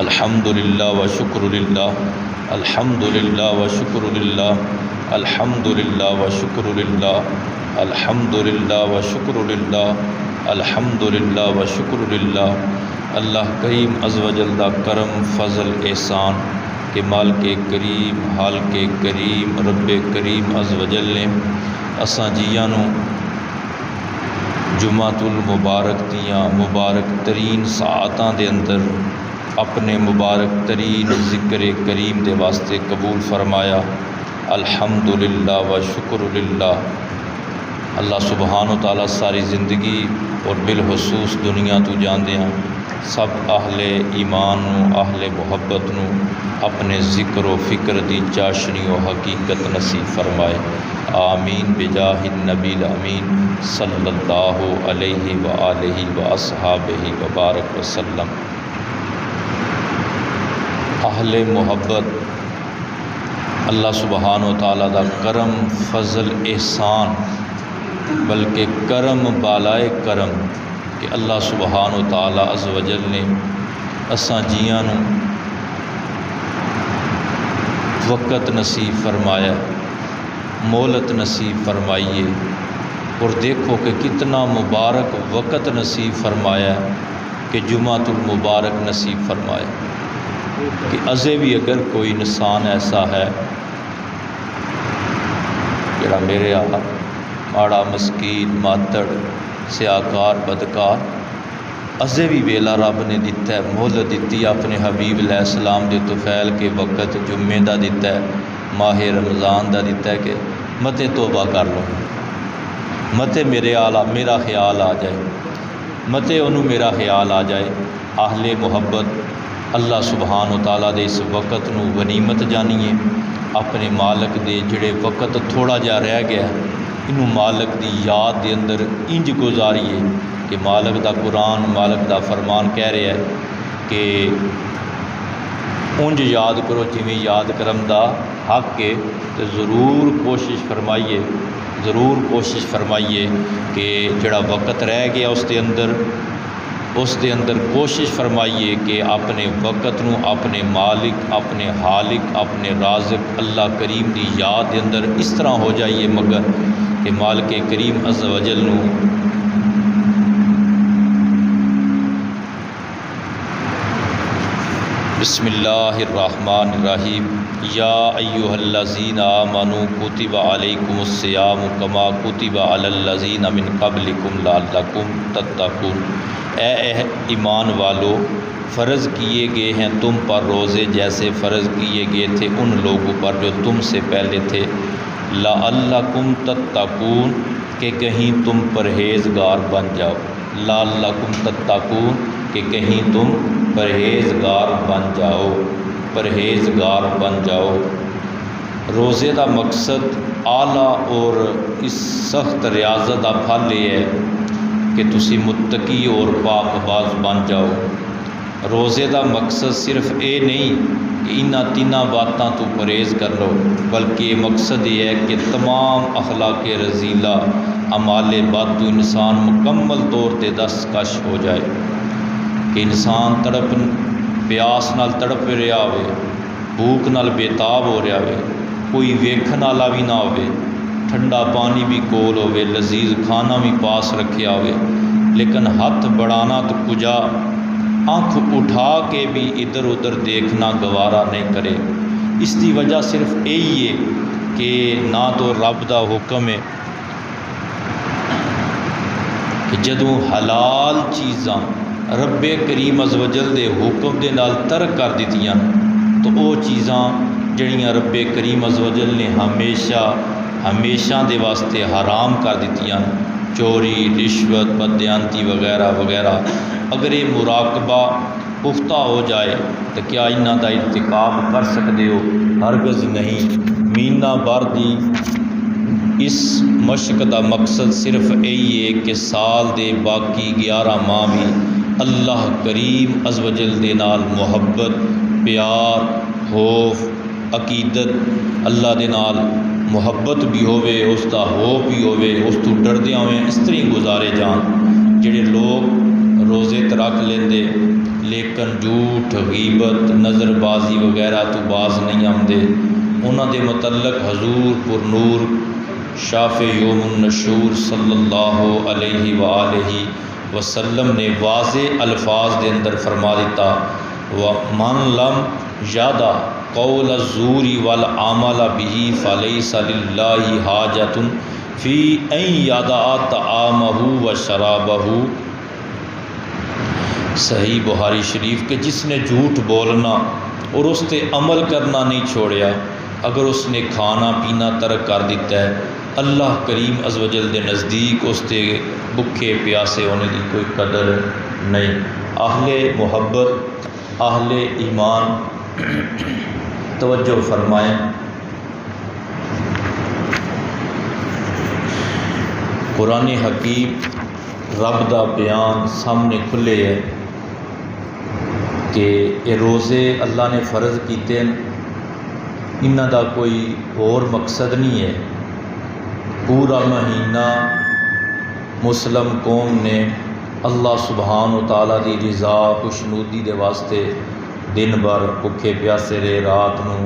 الحمدللہ و شکر للہ، الحمدللہ و شکر للہ، الحمدللہ و شکر للہ، الحمدللہ و شکر للہ، الحمدللہ و شکر للہ۔ اللہ کریم عز و جل دا کرم فضل احسان کہ مالک کریم حالق کریم رب کریم عز و جل نے اساں جیاں نو جمعۃ المبارک دیاں مبارک ترین ساعتاں دے اندر اپنے مبارک ترین ذکر کریم دے واسطے قبول فرمایا۔ الحمدللہ و شکر للہ۔ اللہ سبحانہ و تعالیٰ ساری زندگی اور بالخصوص دنیا تو جاندے ہیں سب اہل ایمان نو اہل محبت نو اپنے ذکر و فکر دی چاشنی و حقیقت نصیب فرمائے، آمین بجاہ النبی الامین صلی اللہ علیہ وآلہ واصحابہ وبارک وسلم۔ اہل محبت اللہ سبحانہ و تعالیٰ دا کرم فضل احسان بلکہ کرم بالائے کرم کہ اللہ سبحانہ و تعالیٰ عز و جل نے اساں جیاں نو وقت نصیب فرمایا، مہلت نصیب فرمائیے، اور دیکھو کہ کتنا مبارک وقت نصیب فرمایا کہ جمعۃ المبارک نصیب فرمایا کہ ازے بھی اگر کوئی انسان ایسا ہے جڑا میرے ماڑا مسکین ماتڑ سیاکار بدکار ازے بھی ویلا رب نے دیتا ہے، مہلت دیتی اپنے حبیب علیہ السلام دے طفیل کے وقت جمعے دا دیتا ہے، ماہ رمضان دا دیتا ہے کہ متے توبہ کر لو، متے میرا خیال آ جائے، متے انہوں میرا خیال آ جائے۔ اہل محبت اللہ سبحانہ و تعالیٰ دے اس وقت نو غنیمت جانیے، اپنے مالک دے جڑے وقت تھوڑا جا رہ گیا انہوں مالک دی یاد دے اندر انج گزاریے کہ مالک دا قرآن مالک دا فرمان کہہ رہا ہے کہ انج یاد کرو جویں یاد کرم دا حق ہے، تو ضرور کوشش فرمائیے کہ جڑا وقت رہ گیا اس دے اندر کوشش فرمائیے کہ اپنے وقت نو اپنے مالک اپنے خالق اپنے رازق اللہ کریم دی یاد دے اندر اس طرح ہو جائیے مگر کہ مالک کریم عز و جل نو بسم اللہ الرحمن الرحیم یا ایہا الذین آمنوا کتب علیکم الصیام کما کتب علی الذین من قبلکم لعلکم تتقون۔ اے ایمان والو، فرض کیے گئے ہیں تم پر روزے جیسے فرض کیے گئے تھے ان لوگوں پر جو تم سے پہلے تھے، لعلکم تتقون کہ کہیں تم پرہیزگار بن جاؤ، لعلکم تتقون کہ کہیں تم پرہیزگار بن جاؤ۔ روزے دا مقصد اعلیٰ اور اس سخت ریاضت دا پھل یہ ہے کہ تسی متقی اور پاک باز بن جاؤ۔ روزے دا مقصد صرف اے نہیں کہ انہاں تیناں باتاں تو پرہیز کر لو، بلکہ مقصد یہ ہے کہ تمام اخلاق رذیلہ اعمال بد تو انسان مکمل طور تے دستکش ہو جائے، کہ انسان پیاس نال تڑپ رہا ہوئے، بھوک نال بےتاب ہو رہا ہوئے، کوئی ویکھن والا بھی نہ ہوئے، ٹھنڈا پانی بھی کول ہوئے، لذیذ کھانا بھی پاس رکھیا ہوئے، لیکن ہاتھ بڑھانا تو کجا، آنکھ اٹھا کے بھی ادھر ادھر دیکھنا گوارا نہیں کرے۔ اس دی وجہ صرف یہی ہے کہ نہ تو رب دا حکم ہے کہ جدوں حلال چیزاں رب کریم عز و جل دے حکم دے نال ترک کر دیتیاں تو وہ چیزاں جڑیاں رب کریم عز و جل نے ہمیشہ دے واسطے حرام کر دیتیاں، چوری رشوت بددیانتی وغیرہ وغیرہ، اگر یہ مراقبہ پختہ ہو جائے تو کیا انہاں دا ارتکاب کر سکتے ہو؟ ہرگز نہیں۔ مہینہ بھر دی اس مشق دا مقصد صرف یہی ہے کہ سال دے باقی 11 ماہ بھی اللہ کریم عز و جل دے نال محبت پیار خوف عقیدت اللہ دے نال محبت بھی ہوئے، اس دا خوف بھی ہوئے، اس تو ڈردیاں ہوئے، اس طرح گزارے جان۔ جڑے لوگ روزے رکھ لیندے لیکن جھوٹ غیبت نظر بازی وغیرہ تو باز نہیں آتے۔ انہوں دے متعلق حضور پر نور شاف یوم النشور صلی اللہ علیہ وآلہ وسلم نے واضح الفاظ دے اندر فرما دیتا، وَمَن لَمْ یَدَع قَوْلَ الزُّورِ وَالْعَمَلَ بِهِ فَلَيْسَ لِلَّهِ حَاجَةٌ فِي أَن يَدَعَ طَعَامَهُ وَشَرَابَهُ۔ صحیح بخاری شریف کہ جس نے جھوٹ بولنا اور اس تے عمل کرنا نہیں چھوڑیا، اگر اس نے کھانا پینا ترک کر دیتا ہے، اللہ کریم عز و جل دے نزدیک اس تے بھوکے پیاسے ہونے کی کوئی قدر نہیں۔ اہل محبت، اہل ایمان توجہ فرمائیں۔ قرآن حکیم رب دا بیان سامنے کھلے ہے کہ یہ روزے اللہ نے فرض کیتے ہیں، انہاں دا کوئی اور مقصد نہیں ہے۔ پورا مہینہ مسلم قوم نے اللہ سبحانہ و تعالیٰ دی رضا خوشنودی دے واسطے دن بھر بھوکے پیاسے رہے، رات نو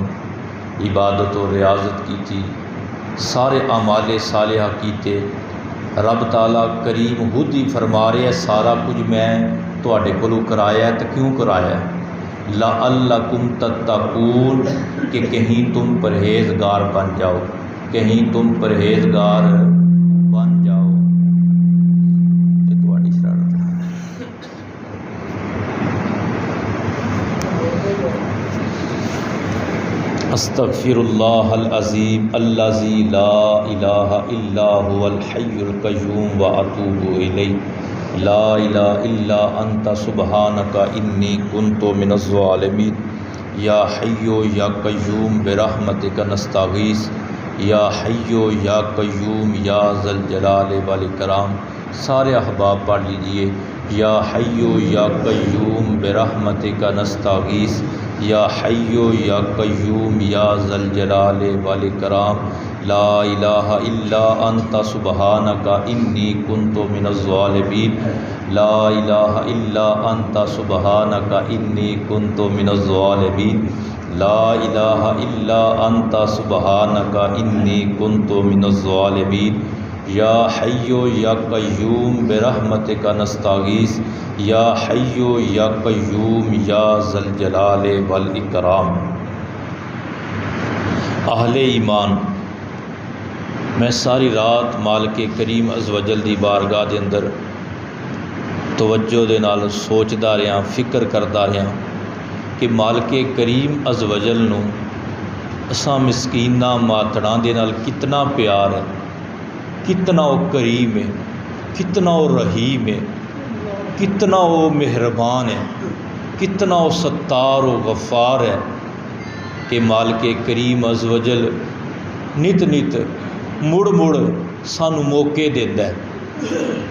عبادت و ریاضت کی تھی، سارے اعمال صالحہ کیتے۔ رب تعالیٰ کریم خود ہی فرما رہے ہیں سارا کچھ میں تواڈے کولوں کرایا ہے، تو کیوں کرایا ہے؟ لعلکم تتقون، کہ کہیں تم پرہیزگار بن جاؤ، کہیں تم پرہیزگار بن جاؤ۔ یہ تواڈی شرارت ہے۔ استغفر اللہ العظیم الذی لا الہ الا هو الحی القیوم واتوب الیہ، لا الہ الا انت سبحانک انی کنت من الظالمین، یا حی یا قیوم برحمتک نستغیث، یا حی یا قیوم یا ذا الجلال والاکرام۔ سارے احباب پڑھ لیجئے، یا حی یا قیوم برحمتک نستغیث، یا حی یا قیوم یا ذا الجلال والاکرام، لا الہ الا انت سبحانک انی کنت من الظالمین، لا الہ الا انت سبحانک انی کنت من الظالمین، لا الہ الا انت سبحانک انی کنت من الظالمین، یا حی یا قیوم برحمتک نستغیث، یا حی یا قیوم یا ذا الجلال والاکرام۔ اہل ایمان، میں ساری رات مالک کریم عز و جل دی بارگاہ دے اندر توجہ دے نال سوچدا رہا، فکر کردا رہا کہ مالک کریم عز و جل نو اساں مسکیناں ماتڑاں دے نال کتنا پیار ہے، کتنا وہ کریم ہے، کتنا وہ رحیم ہے، کتنا وہ مہربان ہے، کتنا وہ ستار و غفار ہے کہ مالک کریم عز و جل نت نت مڑ مڑ سانو موقع دیتا ہے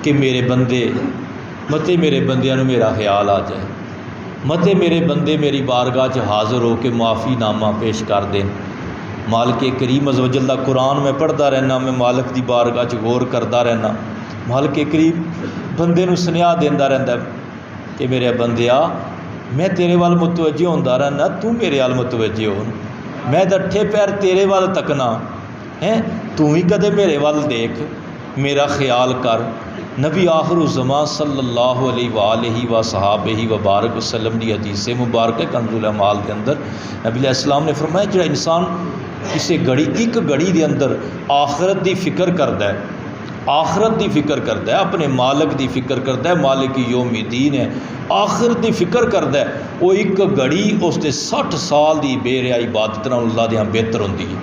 کہ میرے بندے متے میرے بندیاں نو میرا خیال آ جائے، متے میرے بندے میری بارگاہ چ حاضر ہو کے معافی نامہ پیش کر دیں۔ مالک کریم عز و جل دا قرآن میں پڑھتا رہنا، میں مالک دی بارگاہ چ غور کرتا رہنا، مالک کریم بندے نو سنیا دیندا رہندا ہے کہ میرے بندیا میں تیرے وال متوجہ ہوندا رہنا، تو میرے وال متوجہ ہو، میں ڈٹھے پیر تیرے وال تکنا ہے، تو ہی کدے میرے وال دیکھ، میرا خیال کر۔ نبی آخر الزمان صلی اللہ علیہ وآلہ وصحابہ وبارک وسلم دی حدیث مبارک کنز الاعمال کے اندر نبی علیہ السلام نے فرمایا جڑا انسان کسی گھڑی ایک گھڑی دے اندر آخرت دی فکر کرتا ہے، آخرت دی فکر کرتا ہے، اپنے مالک دی فکر کرتا ہے، مالک یوم الدین ہے، آخرت دی فکر کرتا ہے، وہ ایک گھڑی اس دے 60 سال دی بے ریا عبادت نال اللہ دے ہاں بہتر ہوندی ہے۔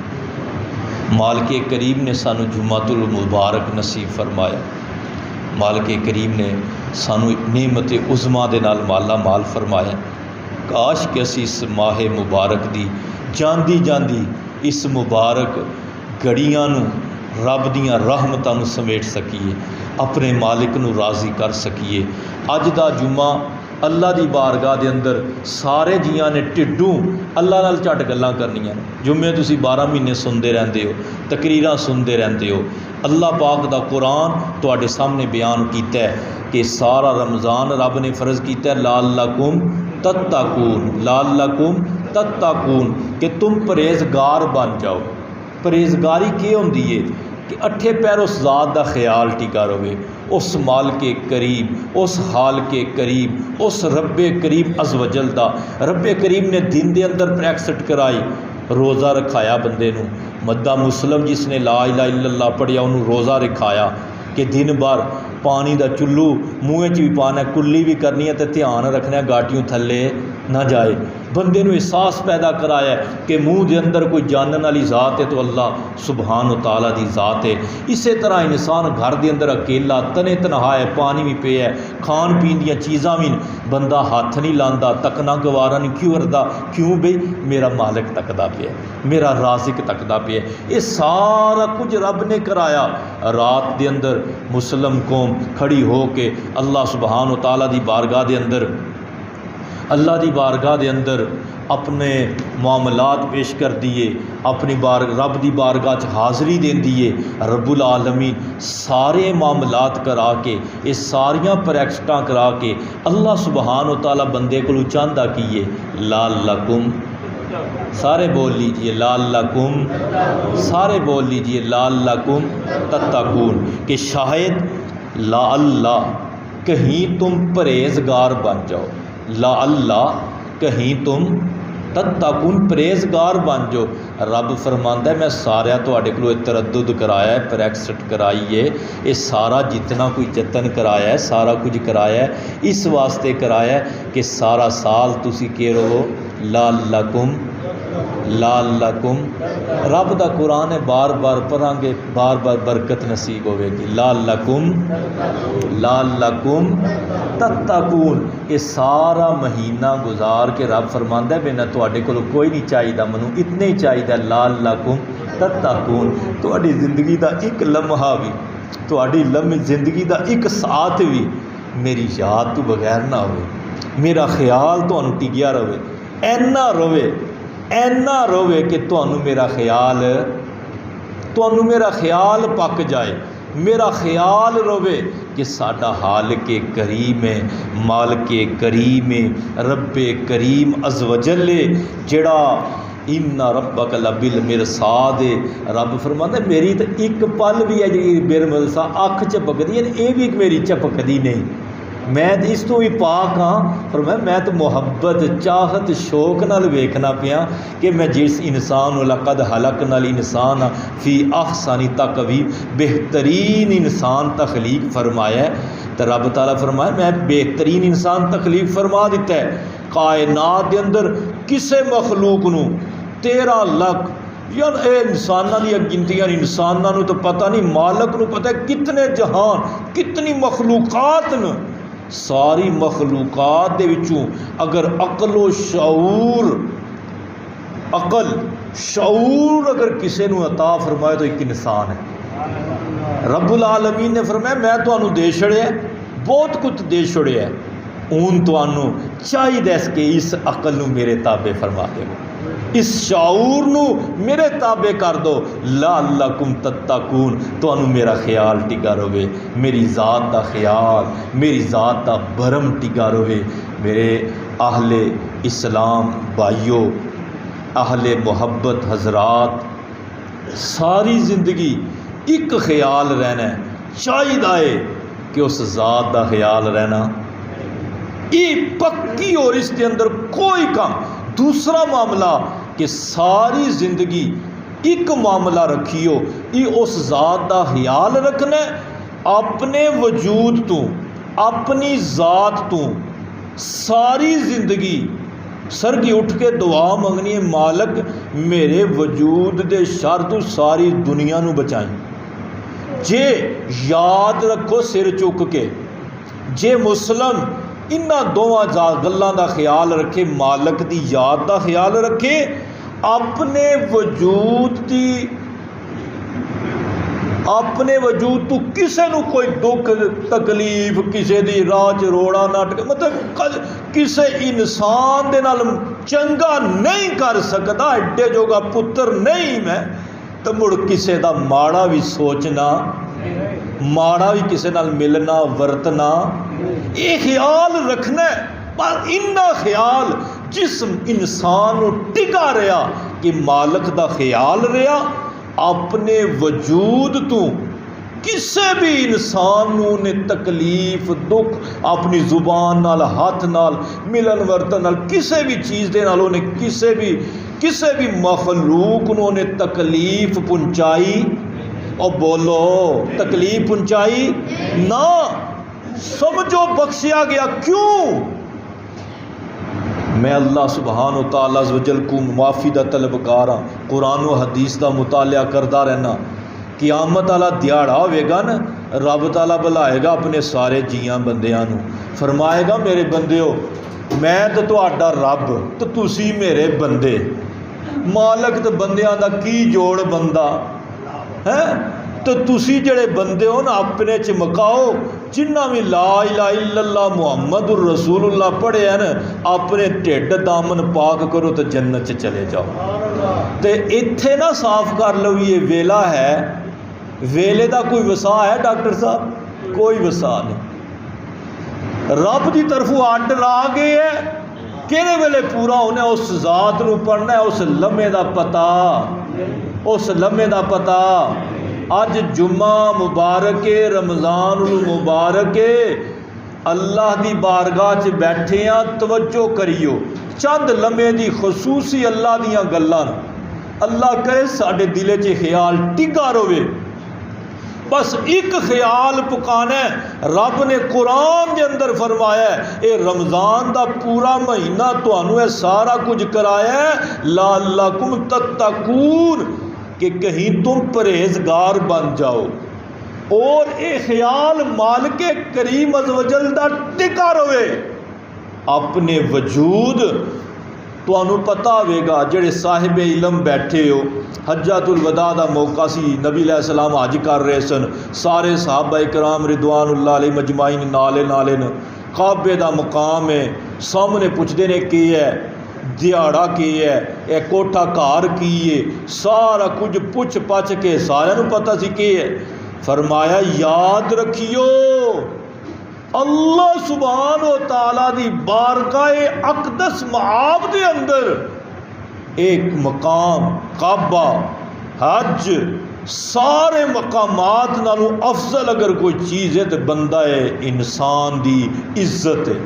مالک کریم نے سانو جمعۃ المبارک نصیب فرمایا، مالک کریم نے سانو نعمت عظما دے نال مالا مال فرمایا۔ کاش کہ اسی اس ماہ مبارک دی جاندی جاندی اس مبارک گھڑیاں نو رب دیاں رحمتاں نو سمیٹ سکیے، اپنے مالک نو راضی کر سکیے۔ اج دا جمعہ اللہ دی بارگاہ دے اندر سارے جیاں نے ٹھڈوں اللہ نال جھٹ گلاں کرنیاں نے۔ جمعے تسی 12 مہینے سنتے رہندے ہو، تقریراں سنتے رہندے ہو، اللہ پاک دا قرآن تواڈے سامنے بیان کیتا ہے کہ سارا رمضان رب نے فرض کیتا ہے لعلکم تتقون، لعلکم تتقون، کہ تم پرہیزگار بن جاؤ۔ پرہیزگاری کی ہوندی ہے کہ اٹھے پیر اس ذات دا خیال ٹکا رہے، اس مال کے قریب، اس حال کے قریب، اس رب کریم عز و جل دا۔ رب کریم نے دن دے اندر پریکٹس کرائی، روزہ رکھایا بندے نو، مدہ مسلم جس نے لا الہ الا اللہ پڑھیا انہوں روزہ رکھایا کہ دن بھر پانی دا چلو منہ بھی پانا، کلی بھی کرنی ہے تے دھیان رکھنا ہے گاٹیوں تھلے نہ جائے۔ بندے نو احساس پیدا کرایا ہے کہ منہ دے اندر کوئی جانن والی ذات ہے تو اللہ سبحانہ و تعالیٰ دی ذات ہے۔ اسی طرح انسان گھر دے اندر اکیلا تنے تنہا ہے، پانی بھی پیا ہے، کھان پین دیا چیزاں بھی بندہ ہاتھ نہیں لاندا، تکنا گوارا نہیں کیوں کردا؟ کیوں بھئی میرا مالک تکدا پیا ہے، میرا رازق تکدا پیا ہے۔ یہ سارا کچھ رب نے کرایا۔ رات دے اندر مسلم قوم کھڑی ہو کے اللہ سبحانہ و تعالیٰ دی بارگاہ دے اندر، اللہ دی بارگاہ دے اندر اپنے معاملات پیش کر دیے، اپنی رب دی بارگاہ چ حاضری دین دیے۔ رب العالمین سارے معاملات کرا کے، یہ ساریاں پریکٹساں کرا کے اللہ سبحانہ و تعالیٰ بندے کو چاہتا کیے لعلکم، سارے بول لیجئے لعلکم، سارے بول لیجئے لعلکم تتقون، کہ شاید لعلہ کہیں تم پرہیزگار بن جاؤ، لعلہ کہیں تم تتقون پرہیزگار بن جاؤ۔ رب فرماندا ہے میں سارا تواڈے کولوں تردد کرایا ہے، پریکٹس کرائی ہے، یہ سارا جتنا کوئی جتن کرایا ہے، سارا کچھ کرایا ہے، اس واسطے کرایا ہے کہ سارا سال تسی کہ رہو لعلکم، لعلکم۔ رب دا قرآن ہے، بار بار پڑھاں گے بار بار برکت نصیب ہوے گی۔ لعلکم، لعلکم تتقون۔ یہ سارا مہینہ گزار کے رب فرماندا ہے میں نہ تواڈے کولوں کوئی نہیں چاہیدا، منوں اتنے ہی چاہیدا لعلکم تتقون۔ تواڈی زندگی دا ایک لمحہ بھی، تواڈی زندگی دا ایک ساتھ بھی میری یاد تو بغیر نہ ہوئے، میرا خیال تانوں ٹگیا رہے، اینا روے، اینا روے کہ تانوں میرا خیال پک جائے، میرا خیال روے کہ ساڈا حال کے کریم ہے، مال کے کریم ہے، رب کریم عز و جل جڑا ان ربک لبالمرصاد۔ رب فرماتا ہے میری تو ایک پل بھی ہے جی بالمرصاد، اکھ چپکدی ہے، یہ بھی میری چپکدی نہیں، میں اس تو بھی پاک ہاں۔ فرمایا میں تو محبت چاہت شوق نال ویکھنا پیا کہ میں جس انسان لقد خلقنا الانسان فی احسن تقویم، بہترین انسان تخلیق فرمایا ہے، تو رب تعالیٰ فرمایا میں بہترین انسان تخلیق فرما دیتا ہے۔ کائنات دے اندر کسے مخلوق نو 13 لاکھ یار اے انساناں دی گنتیاں، انساناں نو تو پتہ نہیں، مالک نو پتہ ہے کتنے جہان، کتنی مخلوقات نے۔ ساری مخلوقات دے وچوں اگر عقل و شعور، عقل شعور اگر کسے نو عطا فرمائے تو ایک انسان ہے۔ رب العالمین نے فرمایا میں تانوں دے چھڑیا، بہت کچھ دے چھڑیا ہے، اون تانوں چاہیے کہ اس عقل نو میرے تابع فرما دے، اس شعور نو میرے تابع کر دو، لعلکم تتقون، تانوں میرا خیال ٹکا رہے، میری ذات دا خیال، میری ذات دا بھرم ٹکا رہے۔ میرے اہل اسلام بھائیوں، اہل محبت حضرات، ساری زندگی ایک خیال رہنا ہے، چاہیے کہ اس ذات دا خیال رہنا یہ پکی، اور اس کے اندر کوئی کام۔ دوسرا معاملہ کہ ساری زندگی ایک معاملہ رکھیو، یہ اس ذات دا خیال رکھنا ہے، اپنے وجود تو، اپنی ذات تو ساری زندگی سر کی اٹھ کے دعا منگنی ہے، مالک میرے وجود دے شر تو ساری دنیا نو بچائیں۔ جے یاد رکھو سر چک کے، جے مسلم انہاں دونوں گلاں دا خیال رکھے، مالک دی یاد دا خیال رکھے، اپنے وجود دی اپنے وجود تو کسے نو کوئی دکھ تکلیف کسے دی راہ چ روڑا نہ مطلب کسے انسان دے نال چنگا نہیں کر سکدا، ایڈے جوگا پتر نہیں میں، تو مڑ کسے دا ماڑا بھی سوچنا، ماڑا بھی کسے نال ملنا ورتنا، یہ خیال رکھنا ہے۔ پر انہا خیال جسم انسان نو ٹکا رہا کہ مالک دا خیال رہا، اپنے وجود تو کسے بھی انسان نو نے تکلیف دکھ اپنی زبان نال ہاتھ نال ملن ورتن نال کسے بھی چیز دے نال نے کسے بھی مخلوق نو نے تکلیف پہنچائی، اور بولو تکلیف پہنچائی نہ، سمجھو بخشیا گیا۔ کیوں؟ میں اللہ سبحانہ و تعالیٰ عز و جل کو معافی دا طلبگار ہاں، قرآن و حدیث دا مطالعہ کردا رہنا۔ قیامت والا دیہڑا ہوئے گا نا، رب تعالیٰ بلائے گا اپنے سارے جیاں بندیاں نو، فرمائے گا میرے بندیو میں تو تہاڈا رب تو تسی میرے بندے، مالک تو بندیاں دا کی جوڑ بندہ ہے، تو تسی جڑے بندے ہو نا اپنے چمکاؤ، جنہ بھی لا الہ الا اللہ محمد الرسول اللہ پڑھے ہیں نا اپنے ٹھڈ دامن پاک کرو تو جنت چ چلے جاؤ۔ تے ایتھے نہ صاف کر لو یہ ویلا ہے، ویلے دا کوئی وسا ہے ڈاکٹر صاحب؟ کوئی وسا نہیں، رب دی طرفوں اڈ لا گئے ہے، کہڑے ویلے پورا ہونے اس ذات نو پڑھنا ہے، اس لمحے دا پتہ، اس لمحے دا پتہ۔ اج جمعہ مبارک رمضان المبارک اللہ دی بارگاہ چ بیٹھے ہاں، توجہ کریو چند لمحے دی خصوصی اللہ دیاں گلاں، اللہ کرے ساڈے دل چ خیال ٹگا رہے، بس ایک خیال پکانا ہے۔ رب نے قرآن دے اندر فرمایا ہے اے رمضان دا پورا مہینہ تانوں اے سارا کچھ کرایا ہے لعلکم تتقون، کہ کہیں تم پرہیزگار بن جاؤ، اور اے خیال مالک کریم عز و جل دا ٹکا رہے اپنے وجود۔ تانوں پتہ ہوئے گا جڑے صاحب علم بیٹھے ہو، حجۃ الوداع دا موقع سی، نبی علیہ السلام حج کر رہے سن، سارے صحابہ کرام رضوان اللہ علیہ مجمعین نالے کعبے دا مقام ہے، سامنے پوچھتے نے کی ہے، دیہڑا کی ہے، اے کوٹھا کار کی ہے، سارا کچھ پوچھ پچھ کے سارے نو پتہ سی کی ہے۔ فرمایا یاد رکھیو اللہ سبحانہ و تعالیٰ دی بارگاہ اقدس معاب دے اندر ایک مقام کعبہ، حج، سارے مقامات نالوں افضل اگر کوئی چیز ہے تو بندہ ہے انسان دی عزت ہے،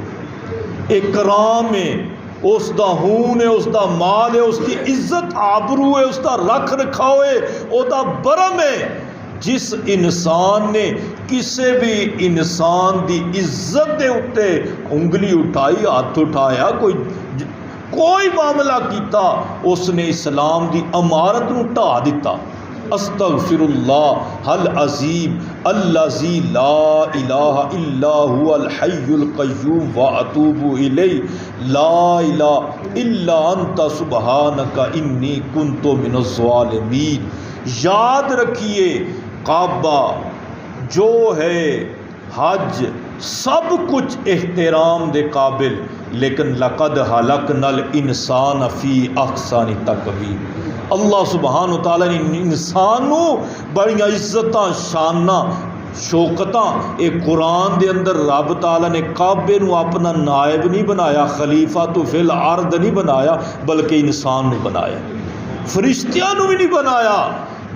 اکرام ہے، اس دا ہون ہے، اس دا مال ہے، اس کی عزت آبرو ہے، اس دا رکھ رکھاؤ ہے، او دا برم ہے۔ جس انسان نے کسے بھی انسان دی عزت دے اتے انگلی اٹھائی، ہاتھ اٹھایا، کوئی معاملہ کیتا، اس نے اسلام دی امارت نو ٹھا دیتا۔ استغفر اللہ العظیم الذی لا الہ الا هو الحی القیوم واتوب الیہ لا الہ الا انت سبحانک انی کنت من الظالمین۔ یاد رکھیے کعبہ جو ہے، حج، سب کچھ احترام دے قابل، لیکن لقد خلقنا الانسان فی احسن تقویم۔ اللہ سبحانہ تعالیٰ نے انسان نو بڑی عزتاں شاناں شوکتاں، ایک قرآن دے اندر رب تعالیٰ نے کعبے نو اپنا نائب نہیں بنایا، خلیفہ تو فی الارض نہیں بنایا، بلکہ انسان نو بنایا، فرشتیاں نو بھی نہیں بنایا۔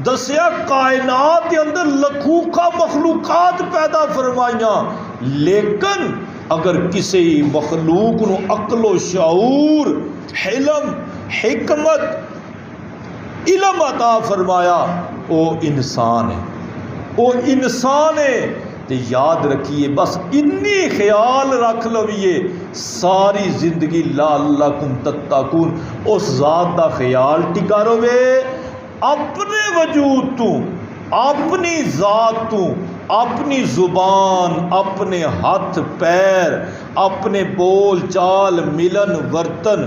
دسیا کائنات کے اندر لکھوکا مخلوقات پیدا فرمائیاں، لیکن اگر کسی مخلوق نو عقل و شعور، حلم، حکمت، علم عطا فرمایا، وہ انسان ہے، وہ انسان ہے۔ تو یاد رکھیے بس انی خیال رکھ لویے ساری زندگی لعلکم تتقون، اس ذات دا خیال ٹکا روے، اپنے وجود تو، اپنی ذات تو، اپنی زبان، اپنے ہاتھ پیر، اپنے بول چال، ملن ورتن،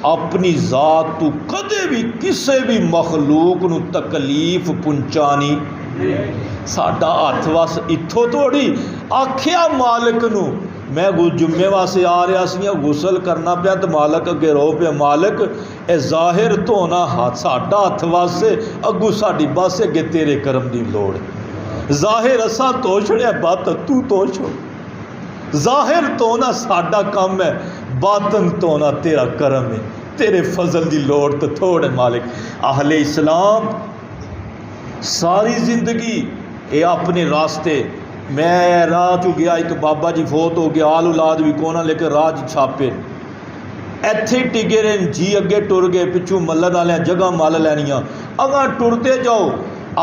اپنی ذات تو کدے بھی کسے بھی مخلوق نو تکلیف پہنچانی ਸਾਡਾ ਹੱਥ ਵਸ ਇੱਥੋਂ ਥੋੜੀ। ਆਖਿਆ ਮਾਲਕ ਨੂੰ, ਮੈਂ ਜੁਮੇ ਵਾਸਤੇ ਆ ਰਿਹਾ ਸੀ, ਗੁਸਲ ਕਰਨਾ ਪਿਆ ਤੇ ਮਾਲਕ ਅੱਗੇ ਰੋ ਪਿਆ, ਮਾਲਕ ਇਹ ਜ਼ਾਹਿਰ ਧੋਣਾ ਹੱਥ ਸਾਡਾ ਹੱਥ ਵਾਸਤੇ, ਅੱਗੂ ਸਾਡੀ ਬਸ ਅੱਗੇ ਤੇਰੇ ਕਰਮ ਦੀ ਲੋੜ ਹੈ। ਜ਼ਾਹਿਰ ਅਸਾਂ ਧੋ ਛੜਿਆ, ਬਾਤ ਤੂੰ ਧੋ ਛੋੜ। ਜ਼ਾਹਿਰ ਧੋਣਾ ਸਾਡਾ ਕੰਮ ਹੈ, ਬਾਤਨ ਧੋਣਾ ਤੇਰਾ ਕਰਮ ਹੈ, تیرے فضل دی لوڑ تو تھوڑے مالک۔ اہل اسلام ساری زندگی یہ اپنے راستے، میں راہ چ گیا، ایک بابا جی فوت ہو گیا، آل اولاد بھی کونا لیکن راہ چھاپے ایتھے ٹگے رہے جی، اگے ٹر گئے، پچھوں ملن والے جگہ مل لینیاں، اگاں ٹرتے جاؤ،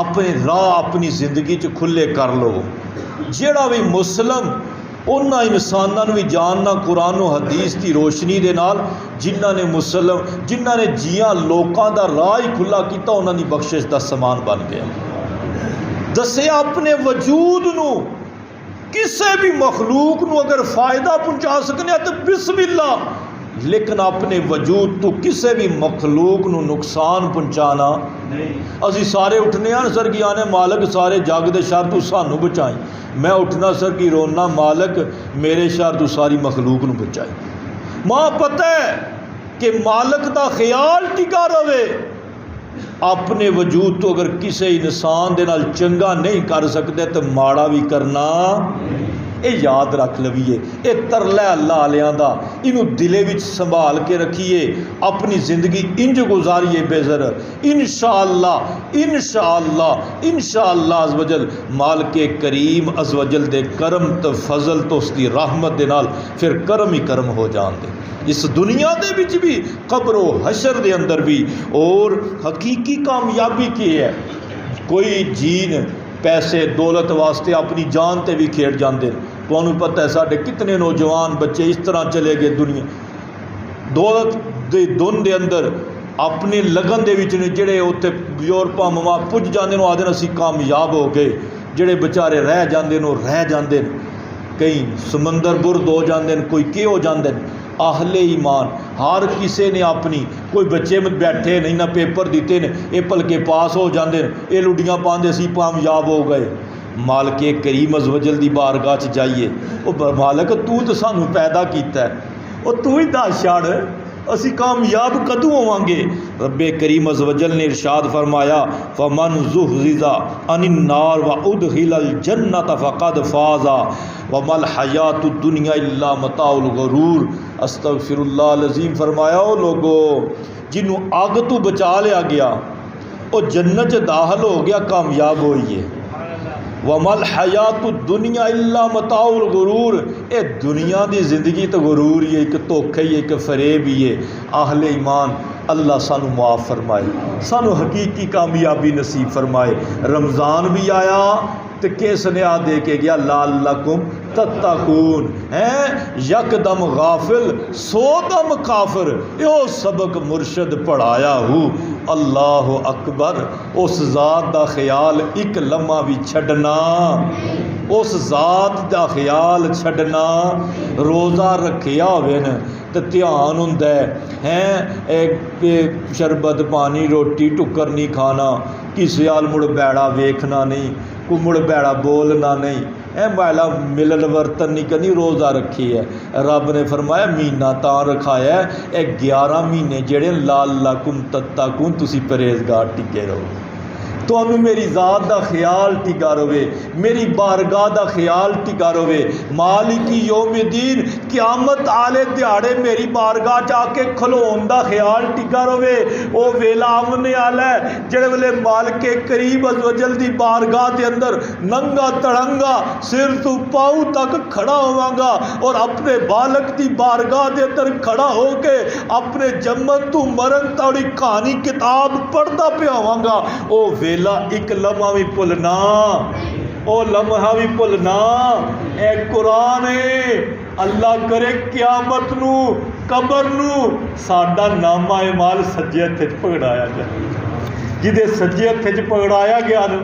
اپنے راہ اپنی زندگی چ کھلے کر لو۔ جیڑا بھی مسلم انہاں انساناں بھی جاننا قرآن و حدیث کی روشنی دے نال، جنہاں نے مسلم جنہاں نے جیاں لوکاں دا راہ ہی کھلا کیتا، انہاں دی بخشش دا سامان بن گیا۔ دسے اپنے وجود نو کسے بھی مخلوق نو اگر فائدہ پہنچا سکنے تو بسم اللہ، لیکن اپنے وجود تو کسے بھی مخلوق نو نقصان پہنچانا نہیں۔ اسی سارے اٹھنے ہیں سر کی آنے مالک سارے جگ دے شر تو سانو بچائیں، میں اٹھنا سر کی رونا مالک میرے شر تو ساری مخلوق نو بچائیں۔ ماں پتہ ہے کہ مالک دا خیال ٹکا رہے، اپنے وجود تو اگر کسی انسان دے نال چنگا نہیں کر سکتے تو ماڑا بھی کرنا، اے یاد رکھ لویے، اے ترلہ اللہ علیہ دا، انہوں دلے وچ سنبھال کے رکھیے، اپنی زندگی انج گزاریے بے ضرر، انشاءاللہ انشاءاللہ انشاءاللہ عز و جل مالک کریم عز و جل دے کرم تو فضل تو اس دی رحمت دے نال پھر کرم ہی کرم ہو جان دے، اس دنیا دے وچ بھی قبر و حشر دے اندر بھی۔ اور حقیقی کامیابی کی ہے، کوئی جین پیسے دولت واسطے اپنی جان تے بھی کھیڑ جاندے، تو انہوں پتہ ہے ساڈے کتنے نوجوان بچے اس طرح چلے گئے دنیا دولت دے دن دے اندر اپنے لگن دے وچ نے، جڑے اوتے یورپاں مما پج جاندے نو آدھے اسی کامیاب ہو گئے، جڑے بیچارے رہ جاندے نو رہ جاندے، کئی سمندر برد ہو جاندے، کوئی کی ہو جاندے۔ اہل ایمان ہر کسی نے اپنی، کوئی بچے میں بیٹھے نہیں نہ پیپر دیتے نے، یہ پلکے پاس ہو جاندے، یہ لڈیاں پاندے سی کامیاب ہو گئے۔ مالک کریم عز و جل دی بارگاہ چ جائیے، وہ مالک تو سانو پیدا کیتا ہے، وہ تو ہی دس چھڑ اسی کامیاب کدوں ہوواں گے۔ رب کریم عز و جل نے ارشاد فرمایا فمن زحزح عن النار وادخل الجنۃ فقد فاز وما الحیات الدنیا الا متاع الغرور۔ استغفر اللہ العظیم۔ فرمایا او لوگو جنوں اگ تو بچا لیا گیا، وہ جنت چ داخل ہو گیا، کامیاب ہوئی ہے۔ وَمَا الْحَيَاةُ الدُّنْيَا إِلَّا مَتَاعُ الْغُرُورِ، اے دنیا دی زندگی تو غرور ہی ہے، ایک دھوکہ ہی ہے، ایک فریب ہی ہے۔ اہل ایمان اللہ سانو معاف فرمائے، سانو حقیقی کامیابی نصیب فرمائے۔ رمضان بھی آیا تو کس نے آ دے کے گیا لعلکم تتقون، یک دم غافل سو دم کافر، یہ سبق مرشد پڑھایا ہو۔ اللہ اکبر، اس ذات دا خیال ایک لمحہ بھی چھڈنا، اس ذات دا خیال چھڈنا۔ روزہ رکھیا ہوئے نا تو دھیان ہوندا ہے، ایک شربت پانی روٹی ٹکر نہیں کھانا، کسی حال مڑ بیڑا ویکھنا نہیں، کو مڑ بیڑا بولنا نہیں، میلا ملن ورتن نہیں کرنی، روزہ رکھی ہے۔ رب نے فرمایا مہینہ تاں رکھایا ہے، 11 مہینے جڑے لعلکم تتقون، تسی پرہیزگار ٹکے رہو، تو میری ذات دا خیال ٹکا رہے، میری بارگاہ دا خیال ٹکا رہے۔ مالک یوم الدین قیامت آلے دیہڑے میری بارگاہ جا کے کھلون دا خیال ٹکا رہے۔ او ویلا آمنے آلہ ہے جڑے ویلے مالک کریم عز و جل دی بارگاہ دے اندر ننگا تڑنگا سر تو پاؤں تک کھڑا ہواں گا، اور اپنے بالک دی بارگاہ دے اندر کھڑا ہو کے اپنے جمن تو مرن توڑی کہانی کتاب پڑھدا پیا ہواں گا۔ او ویلا ایک لمحہ بھی بھولنا، او لمحہ بھی بھولنا، اے قرآن ہے۔ اللہ کرے قیامت نو قبر نو ساڈا نامہ اعمال سجے ہتھ پکڑایا جائے، جدے سجے ہتھ پکڑایا گیا نا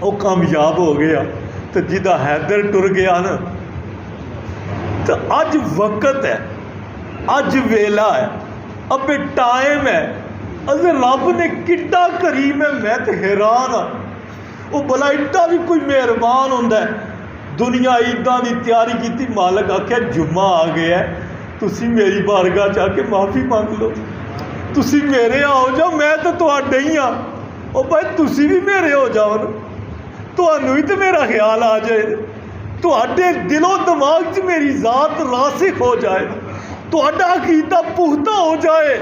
وہ کامیاب ہو گیا، تو جدہ حیدر ٹر گیا نا، تو اج وقت ہے، اج ویلا ہے، اب ٹائم ہے۔ رب نے کڈا کریم ہے، میں تو حیران ہاں۔ وہ بلا ایڈا بھی کوئی مہربان ہوندا ہے. دنیا عیداں دی تیاری کیتی, مالک آخیا جمعہ آ گیا ہے, تسی میری بارگاہ جا کے معافی مانگ لو, تسی میرے آؤ جاؤ, میں تو تواڈے ہی ہاں. او بھائی تسی بھی میرے ہو جاؤ نا, تانوں ہی تو میرا خیال آ جائے, تواڈے دل و دماغ چ میری ذات راسخ ہو جائے, تواڈا عقیدہ پختہ ہو جائے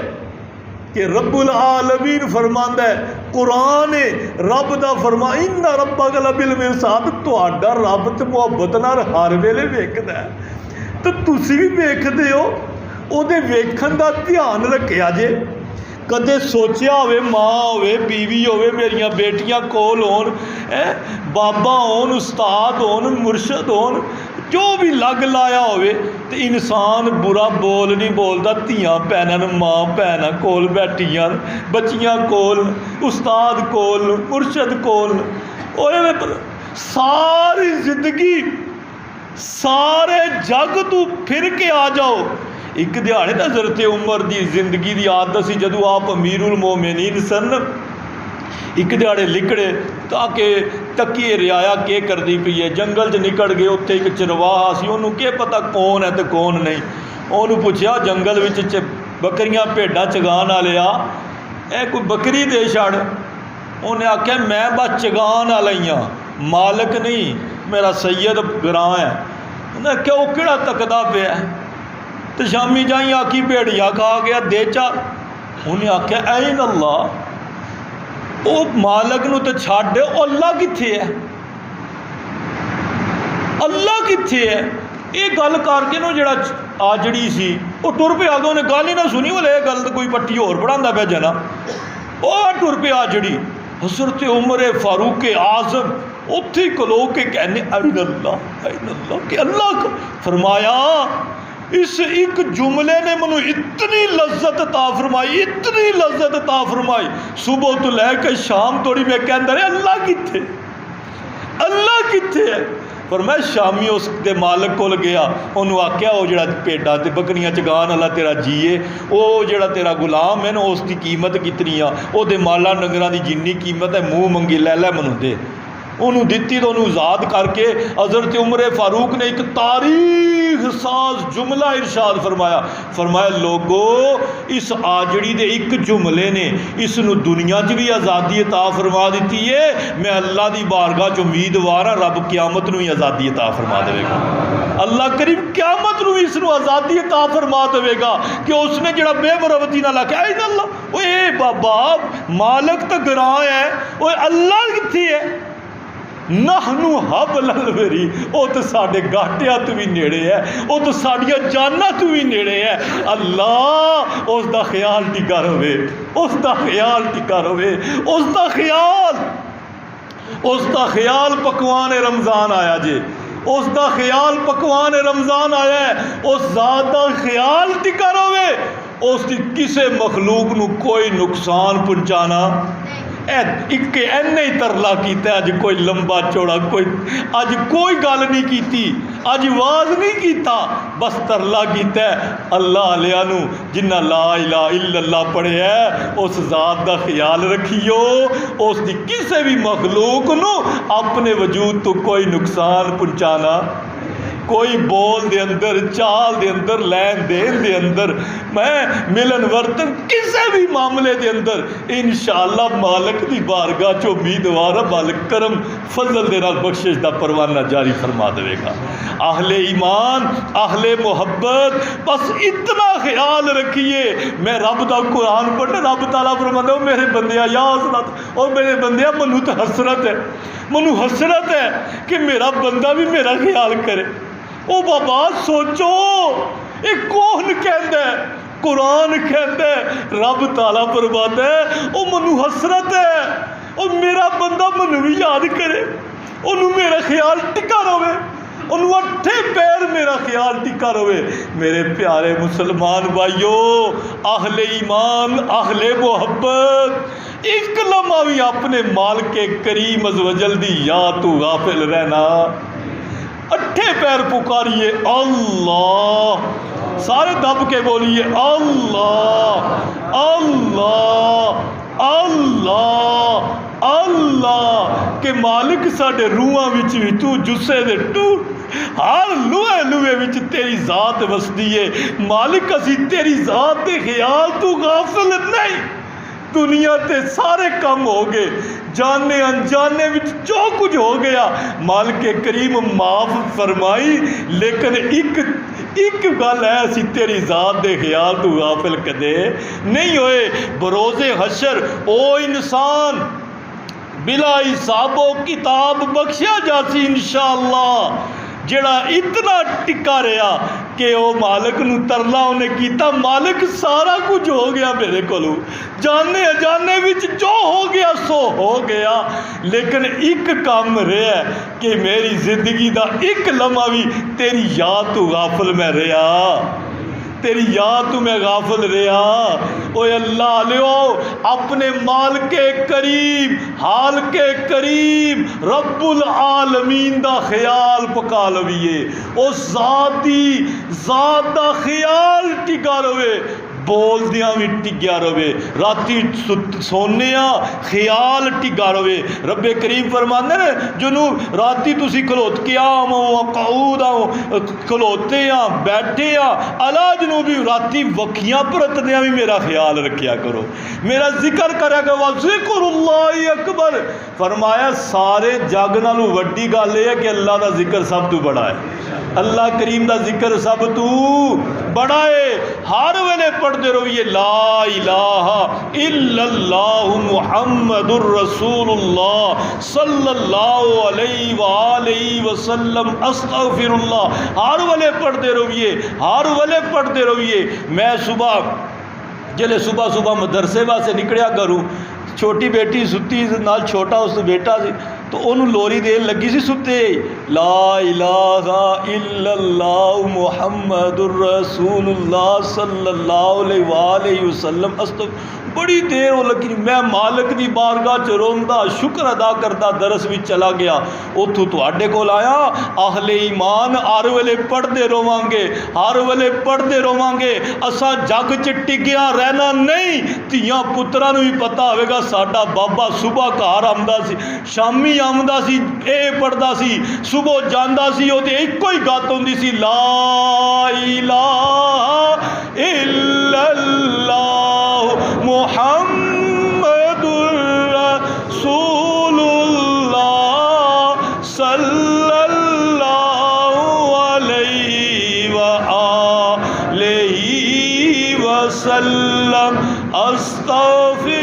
کہ رب العالمین فرماندا ہے, قرآن رب دا فرما ان ربک لبالمرصاد, تواڈا رب تے محبت نال ہر ویلے ویکھدا ہے. تو تسی بھی ویکھدے ہو, او دے ویکھن دا دھیان رکھیا جے. کدے سوچیا ہوئے ماں ہوئے بیوی ہوئے میریاں بیٹیاں کول ہون, بابا ہون, استاد ہون, مرشد ہون, جو بھی لگ لایا ہوئے, تو انسان برا بول نہیں بولتا. دھیاں بھیناں ماں بھیناں کول بیٹھیاں, بچیاں کول, استاد کول, مرشد کول, ساری زندگی سارے جگ تو پھر کے آ جاؤ. ایک دیہڑے حضرت عمر دی زندگی دی عادت سی, جدو آپ امیر المومنین سن, ایک دیہڑے لکڑے تاکہ تکیے رعایا کے کردی پئی ہے, جنگل چ نکل گئے, اتنے ایک چرواہا سی, انہوں کیا پتہ کون ہے تو کون نہیں. انہوں پوچھا جنگل وچ بکریاں بھیڈاں چگان والے آ, اے کوئی بکری دے چھڑ. انہیں آخیا میں بس چگان والا ہی ہاں, مالک نہیں, میرا سید گراں ہے. انہیں آخیا وہ کہڑا تکدا پیا ہے, تو شامی جائیں آکی بھیڑیا کھا گیا دے چار. انہیں آخیا این اللہ, وہ مالک نو تو چھڈ دے, اللہ کتھے ہے, اللہ کتھے ہے. یہ گل کر کے نا جڑا آجڑی سی وہ ٹر پیا, تو انہیں گل ہی نہ سنی, بولے یہ گل تو کوئی پٹی ہور پڑھانا پیا جنا. وہ ٹر پیا آجڑی. حضرت عمر فاروق اعظم اتھی کلو کے کہنے این اللہ کہ اللہ فرمایا اس ایک جملے نے منو اتنی لذت عطا فرمائی, اتنی لذت عطا فرمائی, صبح تو لے کے شام توڑی میں کہندا رہے اللہ کتھے, اللہ کتھے ہے. پر میں شامی اس دے مالک کول گیا, انہوں آکھیا وہ جڑا پیڈا تے بکریاں چگان والا تیرا جیے, وہ جڑا تیرا غلام ہے نا, اس دی قیمت کتنی آ, وہ دے مالا ڈنگراں دی جنی قیمت ہے منہ منگی لے لے منوں دے. انہوں دیتی تو انہوں آزاد کر کے حضرت عمر فاروق نے ایک تاریخ ساز جملہ ارشاد فرمایا, فرمایا لوگو اس آجڑی دے ایک جملے نے اس نو دنیا چ بھی آزادی عطا فرما دیتی ہے. میں اللہ دی بارگاہ چ امیدوار ہاں رب قیامت نو ہی آزادی عطا فرما دے گا. اللہ کریم قیامت نو اس نو آزادی عطا فرما دے گا کہ اس نے جڑا بے مروتی نہ لکھا اے اللہ, اے بابا مالک تو گراں ہے, اوے اللہ کتھے ہے. نحنو حبل الوری, وہ تو ساڈے گاٹیاں تو بھی نیڑے ہے, وہ تو ساڈیاں جاناں تو بھی نیڑے ہے. اللہ اس دا خیال ٹکا رہے, اس دا خیال ٹکا رہے, اس دا خیال, اس دا خیال. پکوان رمضان آیا جے, اس دا خیال پکوان رمضان آیا ہے, اس ذات دا خیال ٹکا رہے, اس دی کسے مخلوق نو کوئی نقصان پہنچانا ایک اینے ہی ترلا کیتا ہے. اج کوئی لمبا چوڑا کوئی اج کوئی گل نہیں کیتی, اج واز نہیں کیتا, بس ترلا کیتا ہے اللہ علیہ نو جنہ لا الہ الا اللہ پڑھے ہے. اس ذات دا خیال رکھیو, اس دی کسے بھی مخلوق نو اپنے وجود تو کوئی نقصان پہنچانا, کوئی بول دے اندر, چال دے اندر, لین دین دے اندر, میں ملن ورتن کسے بھی معاملے دے اندر انشاءاللہ مالک دی بارگاہ چو امیدوار مالک کرم فضل دے نال بخشش دا پروانہ جاری فرما دے گا. اہل ایمان, اہل محبت, بس اتنا خیال رکھیے. میں رب دا قرآن پڑھنا, رب تعالیٰ فرماتا ہے میرے بندیا یا حسرت, اور میرے بندیا منو تو حسرت ہے, منو حسرت ہے کہ میرا بندہ بھی میرا خیال کرے. او بابا سوچو, یہ کون کہندا ہے, قرآن کہندا ہے, رب تعالیٰ فرماتا ہے او منو حسرت ہے, او میرا بندہ منو بھی یاد کرے, انہوں میرا خیال ٹکا رہے, انہوں اٹھے پیر میرا خیال ٹکا رہے. میرے پیارے مسلمان بھائیو, اہل ایمان, اہل محبت, ایک لمحہ بھی اپنے مالک کریم عز و جل دی یاد تو غافل رہنا. اٹھے پیر پکاریے اللہ, سارے دب کے بولیے اللہ اللہ اللہ اللہ, کہ مالک مالک ساڈے روحاں وچ بھی تو جسے دے ٹوٹ ہر لوہے لوہے وچ تیری ذات وسدی ہے مالک اسی تیری ذات دے خیال تو غافل نہیں دنیا تے سارے کم ہو گئے جانے انجانے وچ جو کچھ ہو گیا مالک کریم معاف فرمائی لیکن ایک گل ہے اسی تیری ذات دے خیال تو غافل کدے نہیں ہوئے بروز حشر او انسان بلا حساب و کتاب بخشیا جاسی انشاءاللہ جڑا اتنا ٹکا رہا کہ وہ مالک نو ترلا انہیں کیتا مالک سارا کچھ ہو گیا میرے کولو جانے اجانے وچ جو ہو گیا سو ہو گیا لیکن ایک کام رہا ہے کہ میری زندگی دا ایک لمحہ بھی تیری یاد تو غافل میں رہا تیری یاد تو میں غافل رہا اوے اللہ علیہ اپنے مال کے کریم حال کے کریم رب العالمین دا خیال پکا لویے او ذات دا خیال ٹکا روے بول دیاں بھی ٹگیا رہے راتی سونے خیال ٹگا رہے رب کریم فرماندے نے جنوں راتی تسی کھلوت قیام قعود کھلوتے بیٹھے الا جنوں بھی راتی وکیاں پرتدیاں بھی میرا خیال رکھیا کرو میرا ذکر کریا کرو ذکر اللہ اکبر فرمایا سارے جگ نالوں وڈی گل یہ ہے کہ اللہ دا ذکر سب تو بڑا ہے اللہ کریم دا ذکر سب تو بڑا ہے ہر ویلے پڑھتے رہیے لا الہ الا اللہ محمد الرسول اللہ صلی اللہ علیہ وآلہ وسلم استغفر اللہ ہر ویلے پڑھتے رہیے ہر ویلے پڑھتے رہیے میں جلے صبح مدرسے واسطے نکلیا کروں چھوٹی بیٹی ستی نال چھوٹا اس بیٹا سی تو انہوں لوری دین لگی سی ستے لا الہ الا اللہ محمد الرسول اللہ صلی اللہ علیہ وآلہ وسلم بڑی دیر ہو لگی میں مالک دی بارگاہ چ روندا شکر ادا کردا درس بھی چلا گیا اتھوں تواڈے کول آیا اہل ایمان ہر ویلے پڑھتے رہواں گے ہر ویلے پڑھتے رہواں گے اساں جگ چ ٹکیا رہنا نہیں تیاں پتراں نوں بھی پتہ ہوے گا ساڈا بابا صبح گھر آمدا سی شامی آمدا سی اے پڑھدا سی صبح جاندا سی او تے ایکو ہی گت ہوندی سی لا الہ الا اللہ محمد رسول اللہ صلی اللہ علیہ وآلہ وسلم استغفر